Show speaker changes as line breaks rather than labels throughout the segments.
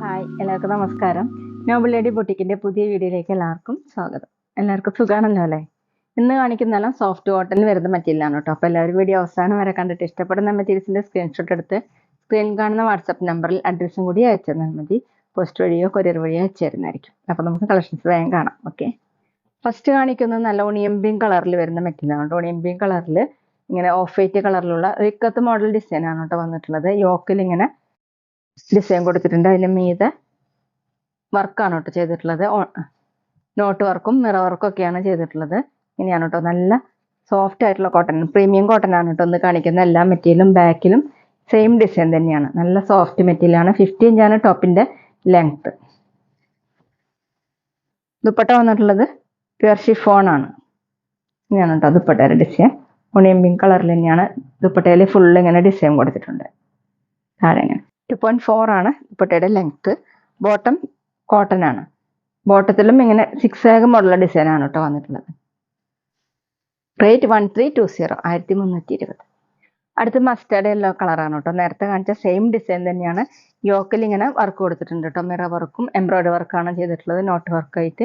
Hi, എല്ലാവർക്കും നമസ്കാരം. Noble lady ബൊട്ടിക്കിന്റെ പുതിയ വീഡിയോയിലേക്ക് എല്ലാവർക്കും സ്വാഗതം. എല്ലാവർക്കും സുഖാണല്ലോ അല്ലേ? ഇന്ന് കാണിക്കുന്നതെല്ലാം സോഫ്റ്റ് കോട്ടണിൽ വരുന്ന മെറ്റീരിയലാണ് കേട്ടോ. അപ്പോൾ എല്ലാവരും വീഡിയോ അവസാനം വരെ കണ്ടിട്ട് ഇഷ്ടപ്പെടുന്ന മെറ്റീരിയൽസിന്റെ സ്ക്രീൻഷോട്ട് എടുത്ത് സ്ക്രീനിൽ കാണുന്ന വാട്സപ്പ് നമ്പറിൽ അഡ്രസ്സും കൂടി അയച്ചു തന്നാൽ മതി. പോസ്റ്റ് വഴിയോ കൊറിയർ വഴിയോ അയച്ചു തരുന്നതായിരിക്കും. അപ്പോൾ നമുക്ക് കളക്ഷൻസ് വേഗം കാണാം. ഓക്കെ, ഫസ്റ്റ് കാണിക്കുന്നത് നല്ല ഓണിയൻ പിങ്ക് കളറിൽ വരുന്ന മെറ്റീരിയലാണ്. ഓണിയൻ പിങ്ക് കളറിൽ ഇങ്ങനെ ഓഫ് വൈറ്റ് കളറിലുള്ള റിക്കത്ത് മോഡൽ ഡിസൈൻ ആണ് കേട്ടോ വന്നിട്ടുള്ളത്. യോക്കിൽ ഇങ്ങനെ ഡിസൈൻ കൊടുത്തിട്ടുണ്ട്. അതിന് മീതെ വർക്കാണ് കേട്ടോ ചെയ്തിട്ടുള്ളത്. നോട്ട് വർക്കും മിറർ വർക്കും ഒക്കെയാണ് ചെയ്തിട്ടുള്ളത്. ഇങ്ങനെയാണ് കേട്ടോ, നല്ല സോഫ്റ്റ് ആയിട്ടുള്ള കോട്ടൺ, പ്രീമിയം കോട്ടൺ ആണ് കേട്ടോ ഒന്ന് കാണിക്കുന്ന എല്ലാ മെറ്റീരിയലും. ബാക്കിലും സെയിം ഡിസൈൻ തന്നെയാണ്. നല്ല സോഫ്റ്റ് മെറ്റീരിയൽ ആണ്. 50 ഇഞ്ചാണ് ടോപ്പിന്റെ ലെങ്ത്. ദുപ്പട്ട വന്നിട്ടുള്ളത് പ്യുർ ഷിഫോൺ ആണ്. ഇങ്ങനെയാണ് കേട്ടോ ദുപ്പട്ടയുടെ ഡിസൈൻ. ഓണിയൻ പിങ്ക് കളറിൽ തന്നെയാണ് ദുപ്പട്ടയിൽ ഫുള്ള് ഇങ്ങനെ ഡിസൈൻ കൊടുത്തിട്ടുണ്ട്. താഴെ ഇങ്ങനെ 2.4 ആണ് ദുപ്പട്ടയുടെ ലെങ്ത്. ബോട്ടം കോട്ടൺ ആണ്. ബോട്ടത്തിലും ഇങ്ങനെ 6 മോഡലുള്ള ഡിസൈൻ ആണ് കേട്ടോ വന്നിട്ടുള്ളത്. റേറ്റ് 1320, 1320. അടുത്ത് മസ്റ്റേർഡ് യെല്ലോ കളറാണ് കേട്ടോ. നേരത്തെ കാണിച്ച സെയിം ഡിസൈൻ തന്നെയാണ്. യോക്കിൽ ഇങ്ങനെ വർക്ക് കൊടുത്തിട്ടുണ്ട് കേട്ടോ. മിറർ വർക്കും എംബ്രോയിഡറി വർക്കാണ് ചെയ്തിട്ടുള്ളത്. നോട്ട് വർക്കായിട്ട്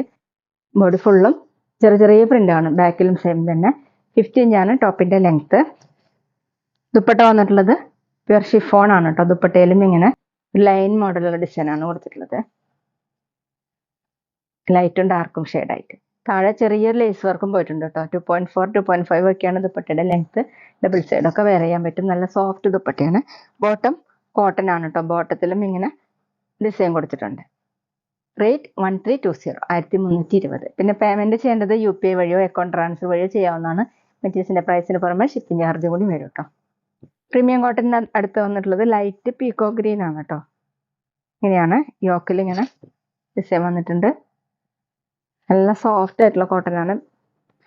ബോഡി ഫുള്ളും ചെറിയ ചെറിയ പ്രിന്റ് ആണ്. ബാക്കിലും സെയിം തന്നെ. 50 ഇഞ്ചാണ് ടോപ്പിന്റെ ലെങ്ത്. ദുപ്പട്ട വന്നിട്ടുള്ളത് പ്യുർ ഷിഫോൺ ആണ് കേട്ടോ. ദുപ്പട്ടയിലും ഇങ്ങനെ ലൈൻ മോഡലുള്ള ഡിസൈൻ ആണ് കൊടുത്തിട്ടുള്ളത്. ലൈറ്റും ഡാർക്കും ഷെയ്ഡായിട്ട്. താഴെ ചെറിയൊരു ലേസ് വർക്കും പോയിട്ടുണ്ട് കേട്ടോ. 2.4, 2.5 ഒക്കെയാണ് ദുപ്പട്ടയുടെ ലെങ്ത്. ഡബിൾ സൈഡൊക്കെ വെയർ ചെയ്യാൻ പറ്റും. നല്ല സോഫ്റ്റ് ദുപ്പട്ടയാണ്. ബോട്ടം കോട്ടൺ ആണ് കേട്ടോ. ബോട്ടത്തിലും ഇങ്ങനെ ഡിസൈൻ കൊടുത്തിട്ടുണ്ട്. റേറ്റ് 1320, 1320. പിന്നെ പേയ്മെന്റ് ചെയ്യേണ്ടത് UPI വഴിയോ അക്കൗണ്ട് ട്രാൻസ്ഫർ വഴിയോ ചെയ്യാവുന്നതാണ്. മെറ്റീരിയൽസിന്റെ പ്രൈസിന് പുറമെ ഷിപ്പിംഗ് ചാർജ് കൂടി വരും കേട്ടോ. പ്രീമിയം കോട്ടണിന് അടുത്ത് വന്നിട്ടുള്ളത് ലൈറ്റ് പീക്കോ ഗ്രീൻ ആണ് കേട്ടോ. ഇങ്ങനെയാണ് യോക്കിൽ ഇങ്ങനെ ഡിസൈൻ വന്നിട്ടുണ്ട്. നല്ല സോഫ്റ്റ് ആയിട്ടുള്ള കോട്ടൺ ആണ്.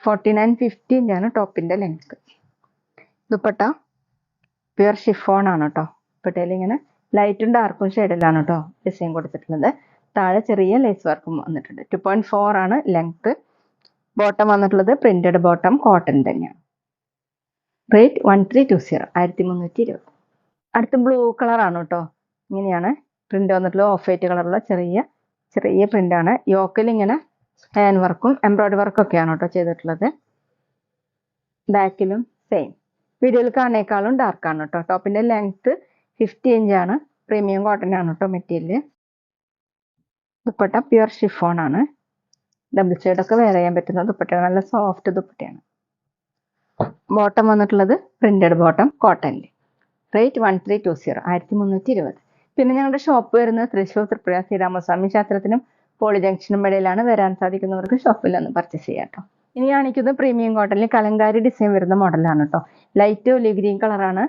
49-50 ഇഞ്ചാണ് ടോപ്പിന്റെ ലെങ്ത്. ദുപ്പട്ട പ്യുർ ഷിഫോൺ ആണ് കേട്ടോ. ദുപ്പട്ടയിൽ ഇങ്ങനെ ലൈറ്റും ഡാർക്കും ഷെയ്ഡിലാണ് കേട്ടോ ഡിസൈൻ കൊടുത്തിട്ടുള്ളത്. താഴെ ചെറിയ ലേസ് വർക്കും വന്നിട്ടുണ്ട്. 2.4 ആണ് ലെങ്ത്. ബോട്ടം വന്നിട്ടുള്ളത് പ്രിന്റഡ് ബോട്ടം കോട്ടൺ തന്നെയാണ്. റേറ്റ് 1320, 1320. അടുത്ത ബ്ലൂ കളറാണ് കേട്ടോ. ഇങ്ങനെയാണ് പ്രിന്റ് വന്നിട്ടുള്ളത്. ഓഫ് വൈറ്റ് കളറുള്ള ചെറിയ ചെറിയ പ്രിന്റ് ആണ്. യോക്കിൽ ഇങ്ങനെ ഹാൻഡ് വർക്കും എംബ്രോയിഡറി വർക്കും ഒക്കെയാണ് കേട്ടോ ചെയ്തിട്ടുള്ളത്. ബാക്കിലും സെയിം. വീഡിയോയിൽ കാണേക്കാളും ഡാർക്കാണ് കേട്ടോ. ടോപ്പിന്റെ ലെങ്ത് 50 ഇഞ്ചാണ്. പ്രീമിയം കോട്ടൺ ആണ് കേട്ടോ മെറ്റീരിയൽ. ദുപ്പട്ട പ്യുർ ഷിഫോൺ ആണ്. ഡബിൾ സൈഡൊക്കെ വെയർ ചെയ്യാൻ പറ്റുന്ന ദുപ്പട്ടയാണ്. നല്ല സോഫ്റ്റ് ദുപ്പട്ടയാണ്. ബോട്ടം വന്നിട്ടുള്ളത് പ്രിന്റഡ് ബോട്ടം കോട്ടണിൽ. റേറ്റ് 1320, 1320. പിന്നെ ഞങ്ങളുടെ ഷോപ്പ് വരുന്നത് തൃശ്ശൂർ തൃപ്പുര ശ്രീരാമസ്വാമി ക്ഷേത്രത്തിനും പോളി ജംഗ്ഷനും ഇടയിലാണ്. വരാൻ സാധിക്കുന്നവർക്ക് ഷോപ്പിൽ ഒന്ന് പർച്ചേസ് ചെയ്യാം കേട്ടോ. ഇനി കാണിക്കുന്നത് പ്രീമിയം കോട്ടണിൽ കലങ്കാരി ഡിസൈൻ വരുന്ന മോഡലാണ് കേട്ടോ. ലൈറ്റ് ഒലിവ് ഗ്രീൻ കളറാണ്.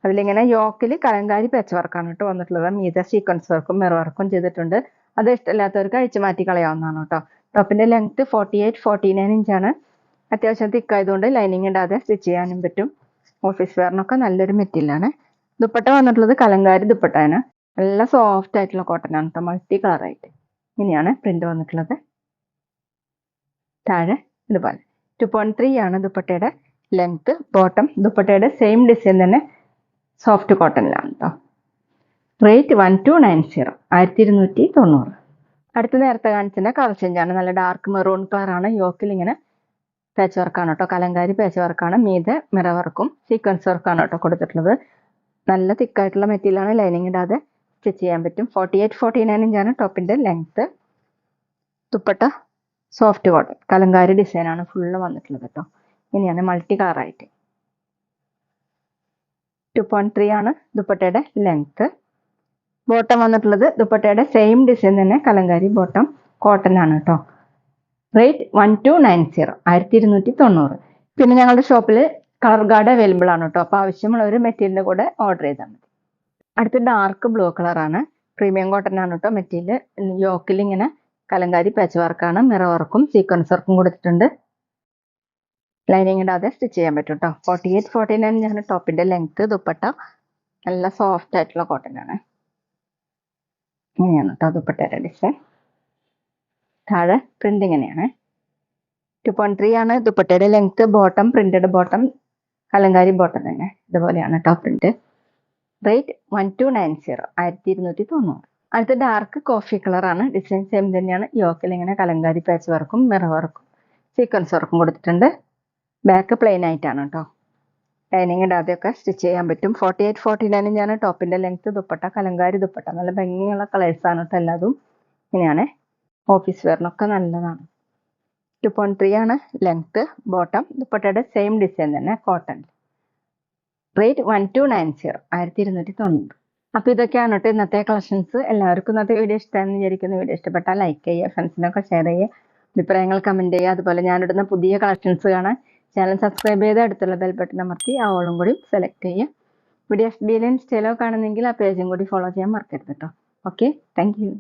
അതിലിങ്ങനെ യോക്കിൽ കലങ്കാരി പാച്ച് വർക്കാണ് കേട്ടോ വന്നിട്ടുള്ളത്. മീതെ സീക്വൻസ് വർക്കും മിറർ വർക്കും ചെയ്തിട്ടുണ്ട്. അത് ഇഷ്ടമില്ലാത്തവർക്ക് അഴിച്ചു മാറ്റി കളയാവുന്നതാണ് കേട്ടോ. ടോപ്പിന്റെ ലെങ്ത് 48-49 ഇഞ്ചാണ്. അത്യാവശ്യം തിക്കായതുകൊണ്ട് ലൈനിങ് ഇടാതെ സ്റ്റിച്ച് ചെയ്യാനും പറ്റും. ഓഫീസ് വെയറിനൊക്കെ നല്ലൊരു മെറ്റീരിയലാണ്. ദുപ്പട്ട വന്നിട്ടുള്ളത് കലങ്കാരി ദുപ്പട്ടയാണ്. നല്ല സോഫ്റ്റ് ആയിട്ടുള്ള കോട്ടൺ ആണ് കേട്ടോ. മൾട്ടി കളറായിട്ട് ഇങ്ങനെയാണ് പ്രിന്റ് വന്നിട്ടുള്ളത്. താഴെ ഇതുപോലെ 2.3 ആണ് ദുപ്പട്ടയുടെ ലെങ്ത്. ബോട്ടം ദുപ്പട്ടയുടെ സെയിം ഡിസൈൻ തന്നെ സോഫ്റ്റ് കോട്ടണിലാണ് കേട്ടോ. റേറ്റ് 1290, 1290. അടുത്ത നേരത്തെ കാണിച്ചതിന്റെ കളർ ചേഞ്ച് ആണ്. നല്ല ഡാർക്ക് മെറൂൺ കളറാണ്. യോക്കിൽ ഇങ്ങനെ പാച്ച് വർക്കാണ് കേട്ടോ. കലങ്കാരി പാച്ച് വർക്കാണ്. മീതെ മിറർ വർക്കും സീക്വൻസ് വർക്കാണ് കേട്ടോ കൊടുത്തിട്ടുള്ളത്. നല്ല തിക്കായിട്ടുള്ള മെറ്റീരിയലാണ്. ലൈനിങ് ഇടാതെ സ്റ്റിച്ച് ചെയ്യാൻ പറ്റും. 48-49 ഇഞ്ചാണ് ടോപ്പിന്റെ length. Dupatta soft cotton kalamkari design ആണ് ഫുള്ള് വന്നിട്ടുള്ളത് കേട്ടോ. ഇങ്ങനെയാണ് മൾട്ടി കളറായിട്ട്. 2.3 ആണ് ദുപ്പട്ടയുടെ ലെങ്ത്. ബോട്ടം വന്നിട്ടുള്ളത് ദുപ്പട്ടയുടെ സെയിം ഡിസൈൻ തന്നെ കലങ്കാരി ബോട്ടം കോട്ടൺ ആണ് കേട്ടോ. റേറ്റ് 1290, 1290. പിന്നെ ഞങ്ങളുടെ ഷോപ്പിൽ കളർ ഗാർഡ് അവൈലബിൾ ആണ് കേട്ടോ. അപ്പോൾ ആവശ്യമുള്ള ഒരു മെറ്റീരിയലിന്റെ കൂടെ ഓർഡർ ചെയ്താൽ മതി. അടുത്ത ഡാർക്ക് ബ്ലൂ കളറാണ്. പ്രീമിയം കോട്ടൺ ആണ് കേട്ടോ മെറ്റീരിയൽ. യോക്കിൽ ഇങ്ങനെ കലങ്കാരി പാച്ച് വർക്കാണ്. മിറർ വർക്കും സീക്വൻസ് വർക്കും കൊടുത്തിട്ടുണ്ട്. ലൈനിങ് ഇടാതെ സ്റ്റിച്ച് ചെയ്യാൻ പറ്റും കേട്ടോ. 48-49 ആണ് ടോപ്പിന്റെ ലെങ്ത്. ദുപ്പട്ട നല്ല സോഫ്റ്റ് ആയിട്ടുള്ള കോട്ടൺ ആണ്. ഇങ്ങനെയാണ് കേട്ടോ ദുപ്പട്ടയുടെ ഡിസൈൻ. താഴെ പ്രിന്റ് ഇങ്ങനെയാണ്. 2.3 ആണ് ദുപ്പട്ടയുടെ length. Bottom printed bottom kalamkari bottom തന്നെ ഇതുപോലെയാണ് കേട്ടോ പ്രിന്റ്. റേറ്റ് 1290 1290. അടുത്ത ഡാർക്ക് കോഫി കളറാണ്. ഡിസൈൻ സെയിം തന്നെയാണ്. യോക്കിൽ ഇങ്ങനെ കലങ്കാരി പാച്ച് വർക്കും മിറർ വർക്കും സീക്വൻസ് വർക്കും കൊടുത്തിട്ടുണ്ട്. ബാക്ക് പ്ലെയിൻ ആയിട്ടാണ് കേട്ടോ. ലൈനിങ് ഇടാതെയൊക്കെ സ്റ്റിച്ച് ചെയ്യാൻ പറ്റും. 48-49 ഇഞ്ചാണ് ടോപ്പിന്റെ ലെങ്ത്. ദുപ്പട്ട കലങ്കാരി ദുപ്പട്ട, നല്ല ഭംഗിയുള്ള കളേഴ്സാണ് കേട്ടോ എല്ലാതും. ഇങ്ങനെയാണ്. ഓഫീസ് വെയറിനൊക്കെ നല്ലതാണ്. 2.3 ആണ് ലെങ്ത്. ബോട്ടം ദുപ്പട്ടയുടെ സെയിം ഡിസൈൻ തന്നെ, കോട്ടൺ. റേറ്റ് 1290 1290. അപ്പോൾ ഇതൊക്കെയാണ് കേട്ടോ ഇന്നത്തെ കളക്ഷൻസ്. എല്ലാവർക്കും ഇന്നത്തെ വീഡിയോ ഇഷ്ടമാണെന്ന് വിചാരിക്കുന്നു. വീഡിയോ ഇഷ്ടപ്പെട്ടാൽ ലൈക്ക് ചെയ്യുക, ഫ്രണ്ട്സിനൊക്കെ ഷെയർ ചെയ്യുക, അഭിപ്രായങ്ങൾ കമൻറ്റ് ചെയ്യുക. അതുപോലെ ഞാനിടുന്ന പുതിയ കളക്ഷൻസ് കാണാൻ ചാനൽ സബ്സ്ക്രൈബ് ചെയ്ത് അടുത്തുള്ള ബെൽ ബട്ടൺ അമർത്തി ആ ഓളും കൂടി സെലക്ട് ചെയ്യുക. വീഡിയോ FB ഇൻസ്റ്റയിലോ കാണുന്നെങ്കിൽ ആ പേജും കൂടി ഫോളോ ചെയ്യാൻ മറക്കരുത് കേട്ടോ. Okay, thank you.